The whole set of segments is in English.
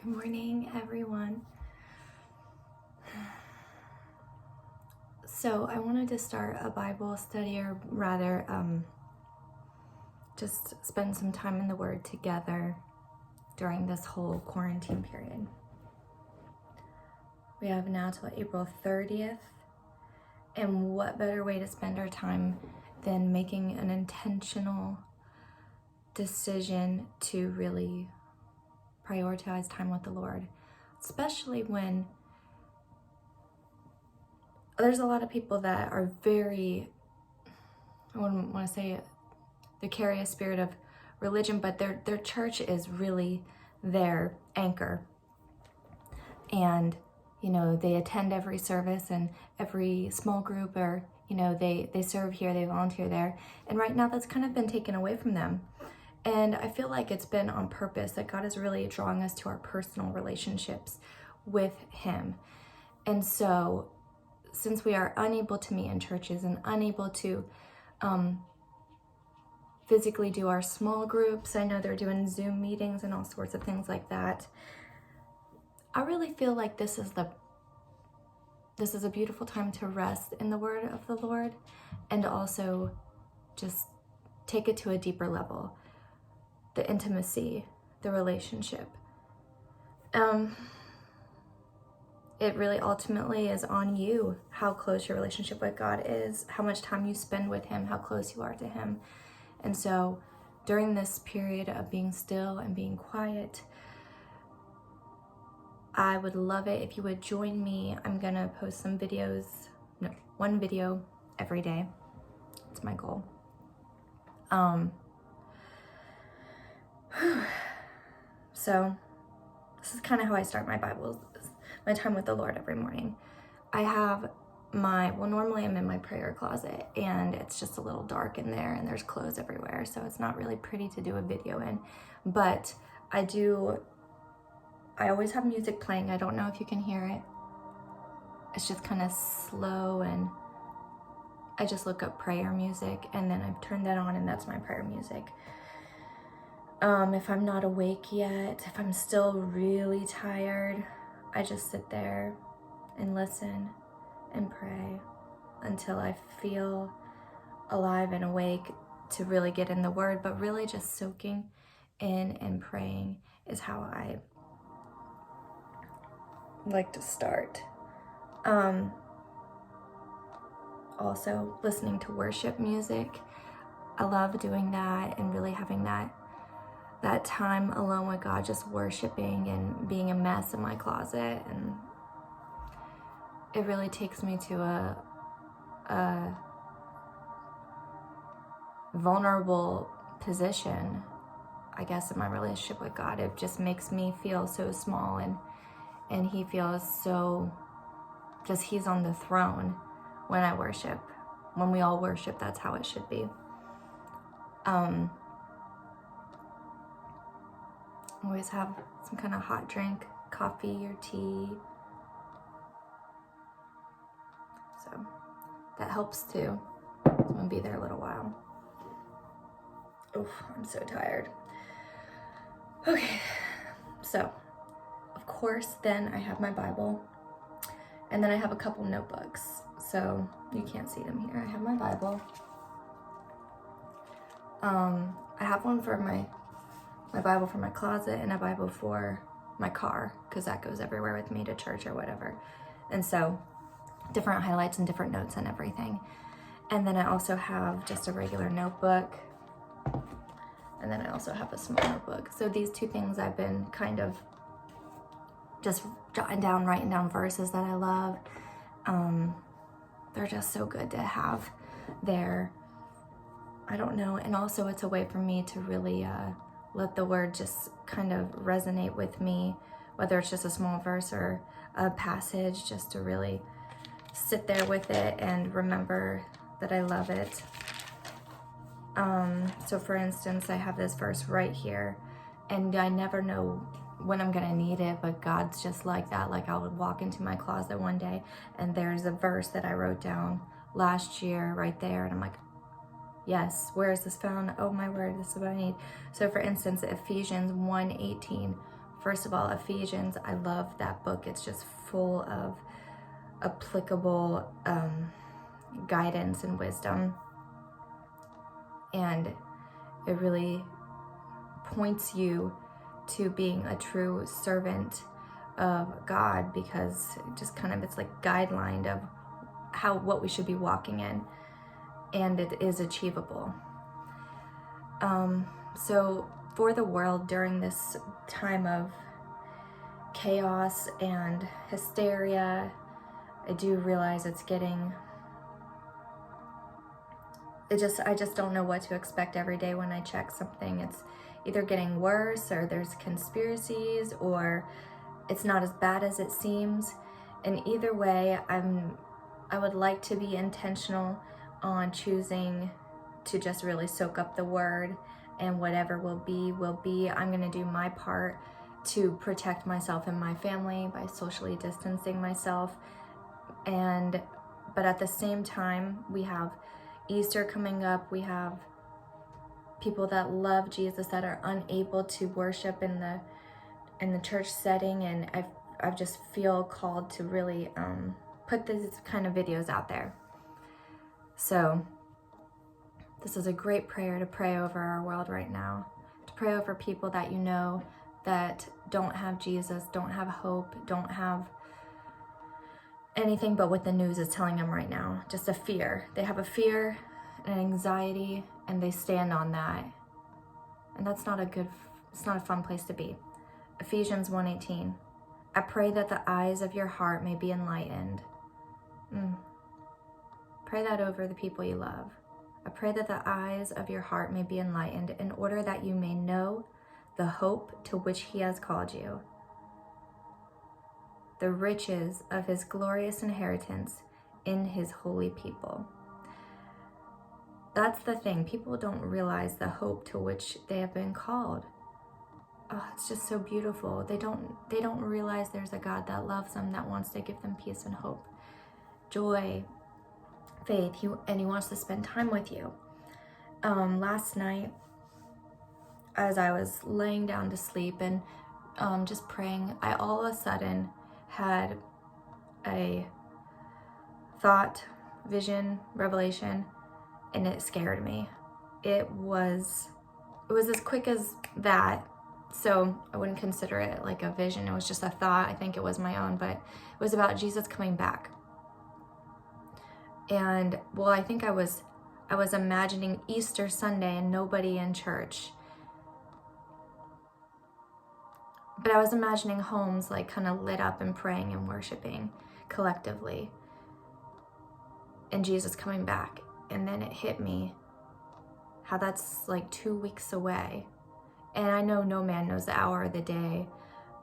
Good morning, everyone. So I wanted to start a Bible study, or rather, just spend some time in the Word together during this whole quarantine period. We have now till April 30th, and what better way to spend our time than making an intentional decision to really prioritize time with the Lord, especially when there's a lot of people that are I wouldn't want to say they carry a spirit of religion, but their church is really their anchor. And, they attend every service and every small group, or, they serve here, they volunteer there. And right now that's kind of been taken away from them. And I feel like it's been on purpose, that God is really drawing us to our personal relationships with Him. And so, since we are unable to meet in churches and unable to physically do our small groups, I know they're doing Zoom meetings and all sorts of things like that. I really feel like this is a beautiful time to rest in the Word of the Lord, and also just take it to a deeper level. The intimacy, the relationship. It really ultimately is on you how close your relationship with God is, how much time you spend with Him, how close you are to Him. And so during this period of being still and being quiet, I would love it if you would join me. I'm gonna post one video every day. It's my goal. So this is kind of how I start my time with the Lord every morning. I have normally I'm in my prayer closet, and it's just a little dark in there, and there's clothes everywhere, so it's not really pretty to do a video in. But I always have music playing. I don't know if you can hear it. It's just kind of slow, and I just look up prayer music, and then I've turned that on, and that's my prayer music. If I'm not awake yet, if I'm still really tired, I just sit there and listen and pray until I feel alive and awake to really get in the Word. But really just soaking in and praying is how I like to start. Also listening to worship music. I love doing that and really having that time alone with God, just worshiping and being a mess in my closet. And it really takes me to a vulnerable position, I guess, in my relationship with God. It just makes me feel so small, and He feels so, just He's on the throne when I worship. When we all worship, that's how it should be. Always have some kind of hot drink, coffee or tea. So that helps too. I'm gonna be there a little while. Oh, I'm so tired. Okay, so of course then I have my Bible, and then I have a couple notebooks. So you can't see them here. I have my Bible. I have one for my Bible for my closet, and a Bible for my car, because that goes everywhere with me, to church or whatever. And so different highlights and different notes and everything. And then I also have just a regular notebook, and then I also have a small notebook. So these two things I've been kind of just writing down verses that I love. They're just so good to have there. I don't know. And also it's a way for me to really let the Word just kind of resonate with me, whether it's just a small verse or a passage, just to really sit there with it and remember that I love it. So for instance, I have this verse right here, and I never know when I'm gonna need it, but God's just like that. Like, I would walk into my closet one day, and there's a verse that I wrote down last year right there, and I'm like, yes, where is this found? Oh my word, this is what I need. So for instance, Ephesians 1:18, First of all, Ephesians, I love that book. It's just full of applicable guidance and wisdom. And it really points you to being a true servant of God, because it just kind of, it's like guideline of what we should be walking in, and it is achievable. So for the world during this time of chaos and hysteria, I do realize it's getting, I just don't know what to expect every day when I check something. It's either getting worse, or there's conspiracies, or it's not as bad as it seems. And either way, I would like to be intentional on choosing to just really soak up the word, and whatever will be, will be. I'm going to do my part to protect myself and my family by socially distancing myself. But at the same time, we have Easter coming up. We have people that love Jesus that are unable to worship in the church setting, and I just feel called to really put these kind of videos out there. So this is a great prayer to pray over our world right now, to pray over people that you know that don't have Jesus, don't have hope, don't have anything but what the news is telling them right now. Just a fear. They have a fear and anxiety, and they stand on that. And that's not it's not a fun place to be. Ephesians 1:18. I pray that the eyes of your heart may be enlightened. Pray that over the people you love. I pray that the eyes of your heart may be enlightened, in order that you may know the hope to which he has called you, the riches of his glorious inheritance in his holy people. That's the thing. People don't realize the hope to which they have been called. Oh, it's just so beautiful. They don't realize there's a God that loves them, that wants to give them peace and hope, joy, faith, and he wants to spend time with you. Last night, as I was laying down to sleep and just praying, I all of a sudden had a thought, vision, revelation, and it scared me. It was as quick as that, so I wouldn't consider it like a vision. It was just a thought. I think it was my own, but it was about Jesus coming back. And well, I think I was imagining Easter Sunday and nobody in church. But I was imagining homes like kind of lit up and praying and worshiping collectively, and Jesus coming back. And then it hit me how that's like 2 weeks away. And I know no man knows the hour, the day,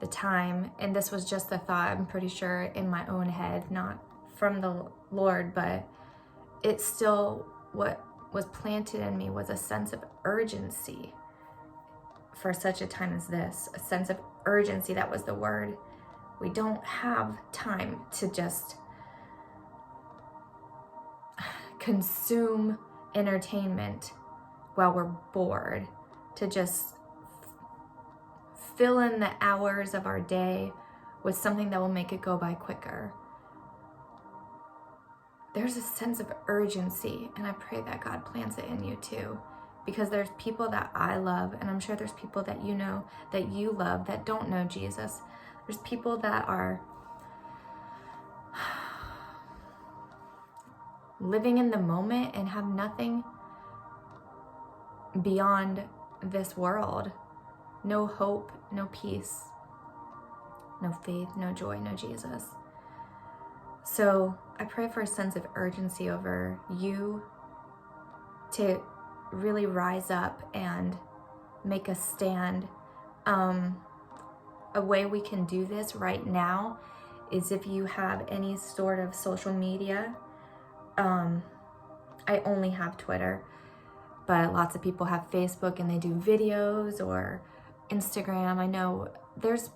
the time. And this was just a thought, I'm pretty sure, in my own head, not from the Lord, but it's still, what was planted in me was a sense of urgency for such a time as this. A sense of urgency, that was the word. We don't have time to just consume entertainment while we're bored, to just fill in the hours of our day with something that will make it go by quicker. There's a sense of urgency, and I pray that God plants it in you too, because there's people that I love, and I'm sure there's people that you know, that you love, that don't know Jesus. There's people that are living in the moment and have nothing beyond this world. No hope, no peace, no faith, no joy, no Jesus. So I pray for a sense of urgency over you to really rise up and make a stand. A way we can do this right now is if you have any sort of social media. I only have Twitter, but lots of people have Facebook and they do videos, or Instagram. I know there's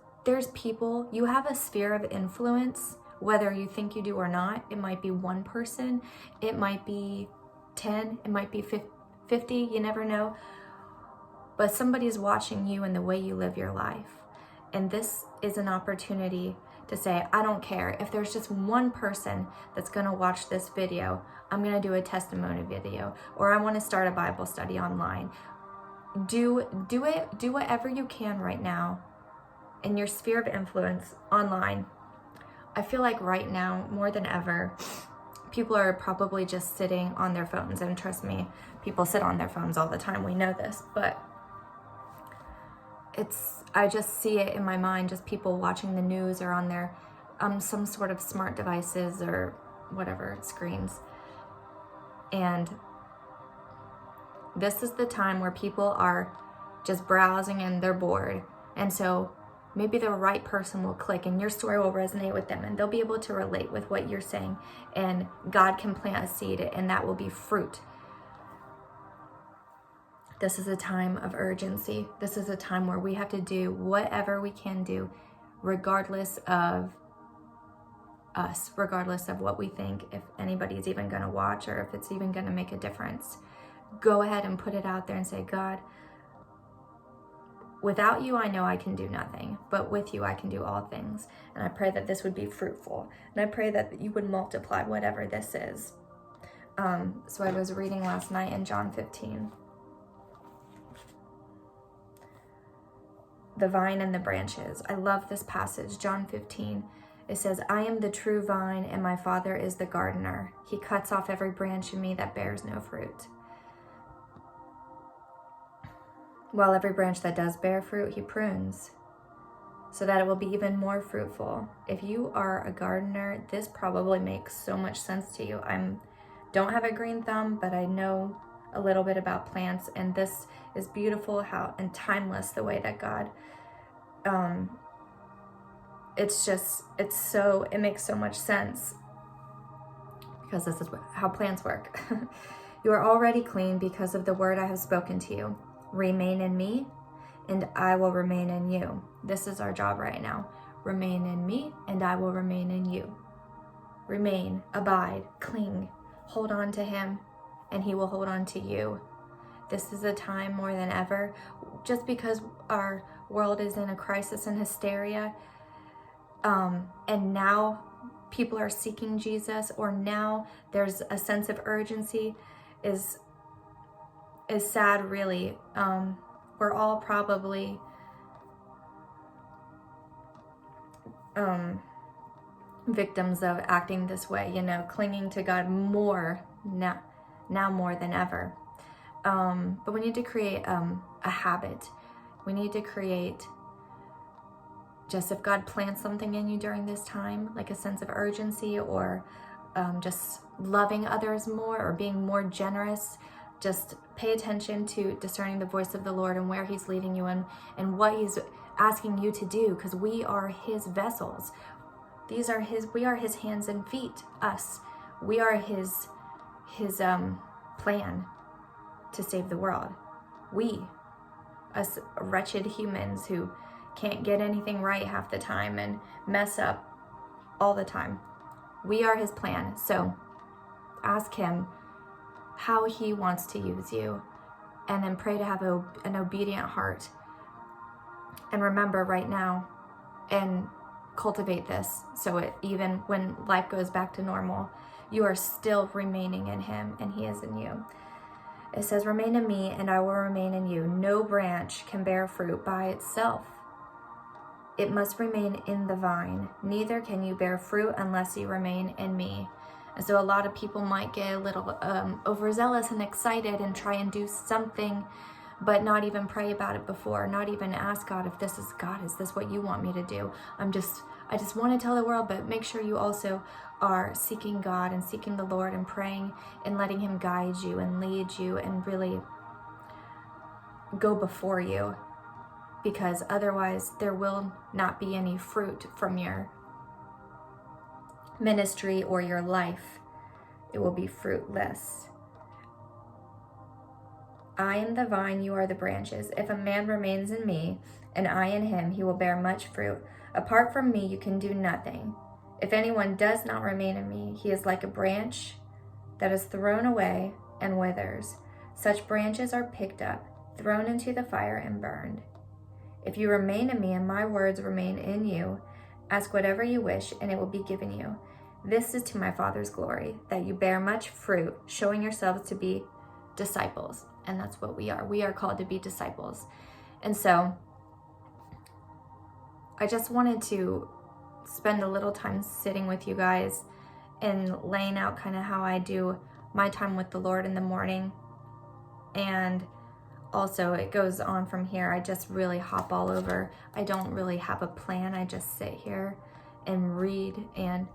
people, you have a sphere of influence, whether you think you do or not. It might be one person, it might be 10, it might be 50, you never know. But somebody's watching you and the way you live your life. And this is an opportunity to say, I don't care. If there's just one person that's going to watch this video, I'm going to do a testimony video, or I want to start a Bible study online. Do whatever you can right now in your sphere of influence online. I feel like right now, more than ever, people are probably just sitting on their phones. And trust me, people sit on their phones all the time. We know this, but I just see it in my mind, just people watching the news or on their some sort of smart devices or whatever, screens. And this is the time where people are just browsing and they're bored. And so maybe the right person will click and your story will resonate with them and they'll be able to relate with what you're saying. And God can plant a seed and that will be fruit. This is a time of urgency. This is a time where we have to do whatever we can do, regardless of us, regardless of what we think, if anybody's even going to watch or if it's even going to make a difference. Go ahead and put it out there and say, God, without you, I know I can do nothing, but with you, I can do all things. And I pray that this would be fruitful. And I pray that you would multiply whatever this is. So I was reading last night in John 15. The vine and the branches. I love this passage, John 15. It says, I am the true vine and my Father is the gardener. He cuts off every branch in me that bears no fruit, while every branch that does bear fruit, he prunes, so that it will be even more fruitful. If you are a gardener, this probably makes so much sense to you. Don't have a green thumb, but I know a little bit about plants, and this is beautiful and timeless the way that God, it makes so much sense because this is how plants work. You are already clean because of the word I have spoken to you. Remain in me and I will remain in you. This is our job right now. Remain in me and I will remain in you. Remain, abide, cling, hold on to him and he will hold on to you. This is a time more than ever, just because our world is in a crisis and hysteria, and now people are seeking Jesus, or now there's a sense of urgency, is sad, really. We're all probably victims of acting this way, clinging to God more now more than ever. But we need to create a habit. We need to create, just if God plants something in you during this time, like a sense of urgency, or just loving others more, or being more generous, just pay attention to discerning the voice of the Lord and where he's leading you and what he's asking you to do, because we are his vessels. We are his hands and feet, us. We are his plan to save the world. Us wretched humans who can't get anything right half the time and mess up all the time. We are his plan. So ask him how he wants to use you, and then pray to have an obedient heart. And remember right now, and cultivate this, so it, even when life goes back to normal, you are still remaining in him and he is in you. It says, remain in me and I will remain in you. No branch can bear fruit by itself. It must remain in the vine. Neither can you bear fruit unless you remain in me. And so a lot of people might get a little overzealous and excited and try and do something, but not even pray about it before, not even ask God if this is God, is this what you want me to do? I just want to tell the world, but make sure you also are seeking God and seeking the Lord and praying and letting him guide you and lead you and really go before you, because otherwise there will not be any fruit from your ministry or your life. It will be fruitless. I am the vine, you are the branches. If a man remains in me and I in him, he will bear much fruit. Apart from me, you can do nothing. If anyone does not remain in me, he is like a branch that is thrown away and withers. Such branches are picked up, thrown into the fire and burned. If you remain in me and my words remain in you, ask whatever you wish and it will be given you. This is to my Father's glory, that you bear much fruit, showing yourselves to be disciples. And that's what we are. We are called to be disciples. And so I just wanted to spend a little time sitting with you guys and laying out kind of how I do my time with the Lord in the morning. And also it goes on from here. I just really hop all over. I don't really have a plan. I just sit here and read and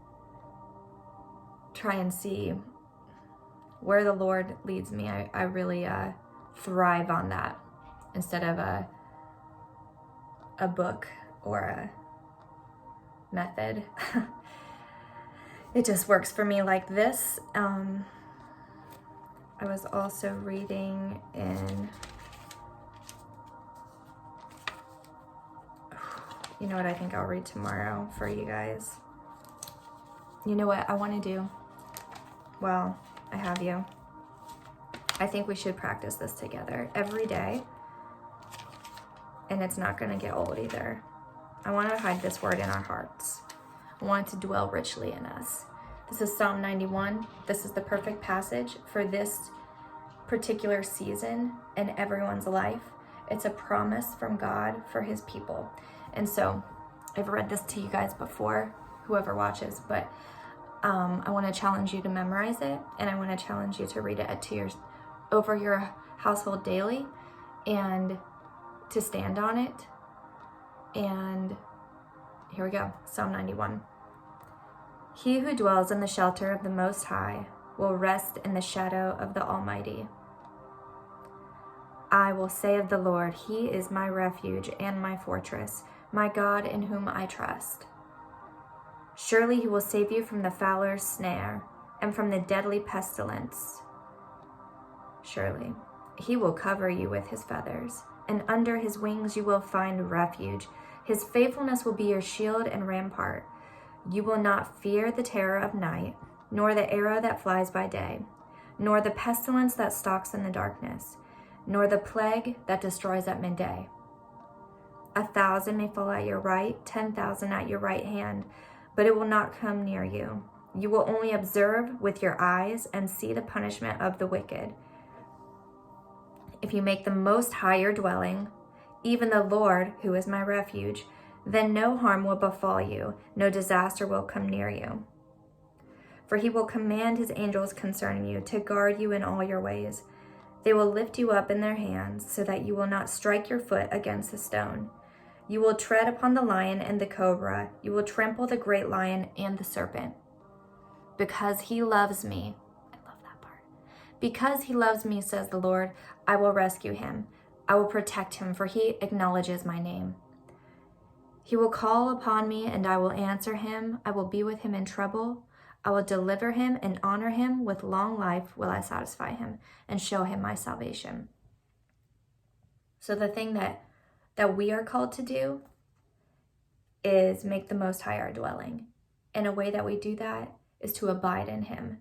try and see where the Lord leads me. I really thrive on that instead of a book or a method. It just works for me like this. I was also reading in, you know what, I think I'll read tomorrow for you guys. You know what I want to do? Well, I have you. I think we should practice this together every day. And it's not going to get old either. I want to hide this word in our hearts. I want it to dwell richly in us. This is Psalm 91. This is the perfect passage for this particular season in everyone's life. It's a promise from God for his people. And so I've read this to you guys before, whoever watches, but I want to challenge you to memorize it, and I want to challenge you to read it over your household daily and to stand on it. And here we go, Psalm 91. He who dwells in the shelter of the Most High will rest in the shadow of the Almighty. I will say of the Lord, he is my refuge and my fortress, my God in whom I trust. Surely he will save you from the fowler's snare and from the deadly pestilence. Surely he will cover you with his feathers, and under his wings you will find refuge. His faithfulness will be your shield and rampart. You will not fear the terror of night, nor the arrow that flies by day, nor the pestilence that stalks in the darkness, nor the plague that destroys at midday. 1,000 may fall at your right, 10,000 at your right hand, but it will not come near you. You will only observe with your eyes and see the punishment of the wicked. If you make the Most High your dwelling, even the Lord, who is my refuge, then no harm will befall you, no disaster will come near you. For he will command his angels concerning you to guard you in all your ways. They will lift you up in their hands so that you will not strike your foot against a stone. You will tread upon the lion and the cobra. You will trample the great lion and the serpent. Because he loves me, I love that part. Because he loves me, says the Lord, I will rescue him. I will protect him, for he acknowledges my name. He will call upon me, and I will answer him. I will be with him in trouble. I will deliver him and honor him. With long life will I satisfy him and show him my salvation. So the thing that we are called to do is make the Most High our dwelling. And a way that we do that is to abide in him.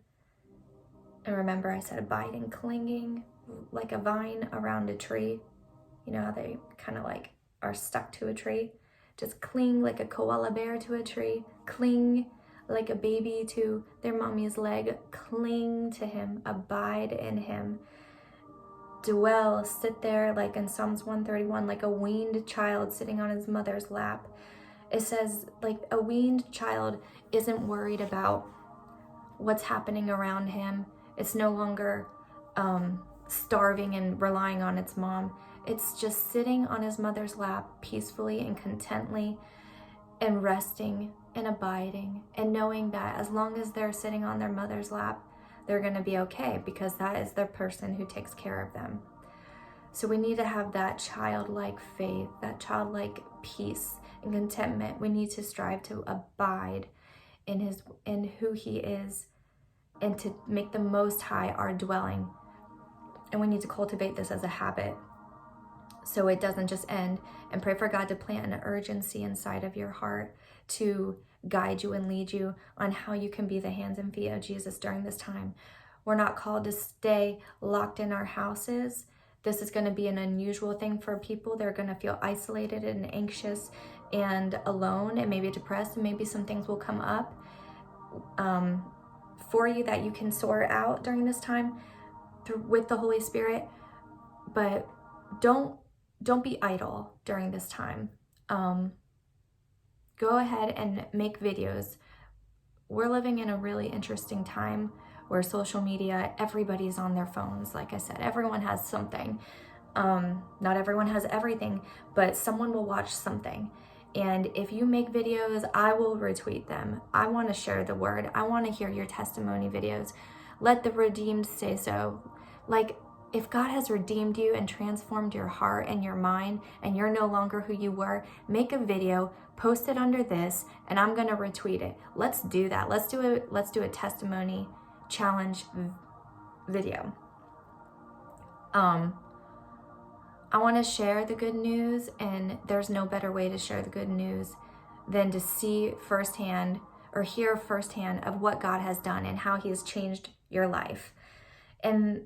And remember, I said abiding, clinging like a vine around a tree. You know how they kind of like are stuck to a tree? Just cling like a koala bear to a tree. Cling like a baby to their mommy's leg. Cling to him. Abide in him. Dwell, sit there like in Psalms 131, like a weaned child sitting on his mother's lap. It says like a weaned child isn't worried about what's happening around him. It's no longer starving and relying on its mom. It's just sitting on his mother's lap peacefully and contently and resting and abiding and knowing that as long as they're sitting on their mother's lap, they're going to be okay because that is their person who takes care of them. So we need to have that childlike faith, that childlike peace and contentment. We need to strive to abide in who he is and to make the Most High our dwelling. And we need to cultivate this as a habit so it doesn't just end, and pray for God to plant an urgency inside of your heart to guide you and lead you on how you can be the hands and feet of Jesus during this time. We're not called to stay locked in our houses. This is going to be an unusual thing for people. They're going to feel isolated and anxious and alone and maybe depressed, and maybe some things will come up for you that you can sort out during this time with the Holy Spirit. But don't be idle during this time. Go ahead and make videos. We're living in a really interesting time where social media, everybody's on their phones. Like I said, everyone has something. Not everyone has everything, but someone will watch something. And if you make videos, I will retweet them. I want to share the word. I want to hear your testimony videos. Let the redeemed say so. Like, if God has redeemed you and transformed your heart and your mind, and you're no longer who you were, make a video, post it under this, and I'm going to retweet it. Let's do that. Let's do a testimony challenge video. I want to share the good news, and there's no better way to share the good news than to see firsthand or hear firsthand of what God has done and how he has changed your life. And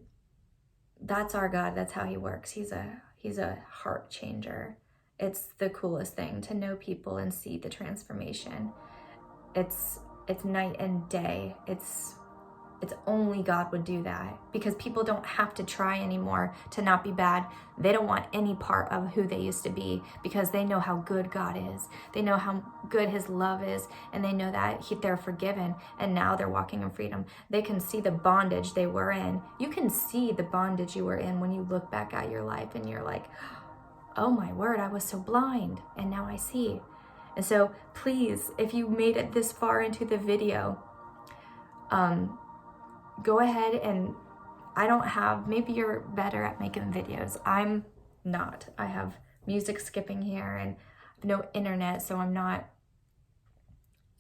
that's our God. That's how he works. He's a heart changer. It's the coolest thing to know people and see the transformation. It's night and day. It's only God would do that, because people don't have to try anymore to not be bad. They don't want any part of who they used to be, because they know how good God is. They know how good his love is, and they know that they're forgiven, and now they're walking in freedom. They can see the bondage they were in. You can see the bondage you were in when you look back at your life and you're like, oh my word, I was so blind, and now I see. And so please, if you made it this far into the video, go ahead and maybe you're better at making videos. I'm not. I have music skipping here and no internet, so I'm not.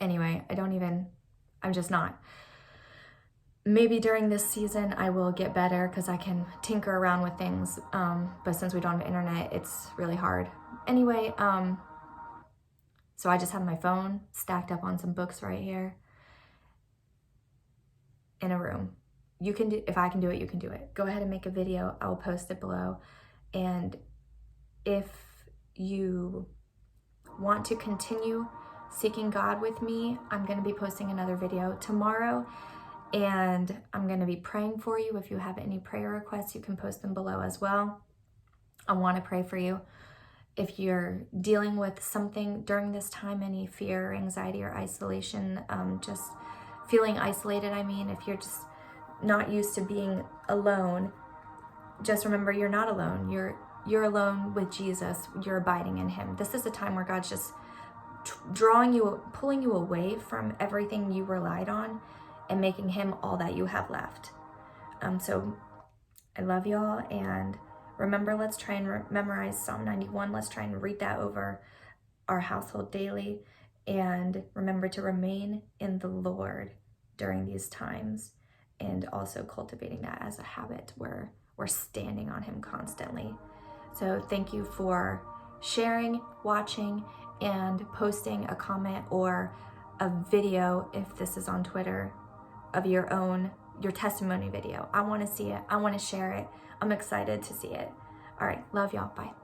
Anyway, I'm just not. Maybe during this season I will get better because I can tinker around with things. But since we don't have internet, it's really hard. Anyway, so I just have my phone stacked up on some books right here in a room. You can do, if I can do it, you can do it. Go ahead and make a video. I'll post it below. And if you want to continue seeking God with me, I'm going to be posting another video tomorrow, and I'm going to be praying for you. If you have any prayer requests, you can post them below as well. I want to pray for you. If you're dealing with something during this time, any fear, anxiety, or isolation, just feeling isolated, if you're just not used to being alone, just remember you're not alone. You're alone with Jesus. You're abiding in him. This is a time where God's just drawing you, pulling you away from everything you relied on and making him all that you have left. So I love y'all, and remember, let's try and memorize Psalm 91. Let's try and read that over our household daily, and remember to remain in the Lord during these times, and also cultivating that as a habit where we're standing on him constantly. So thank you for sharing, watching, and posting a comment or a video, if this is on Twitter, of your testimony video. I want to see it. I want to share it. I'm excited to see it. All right, love y'all. Bye.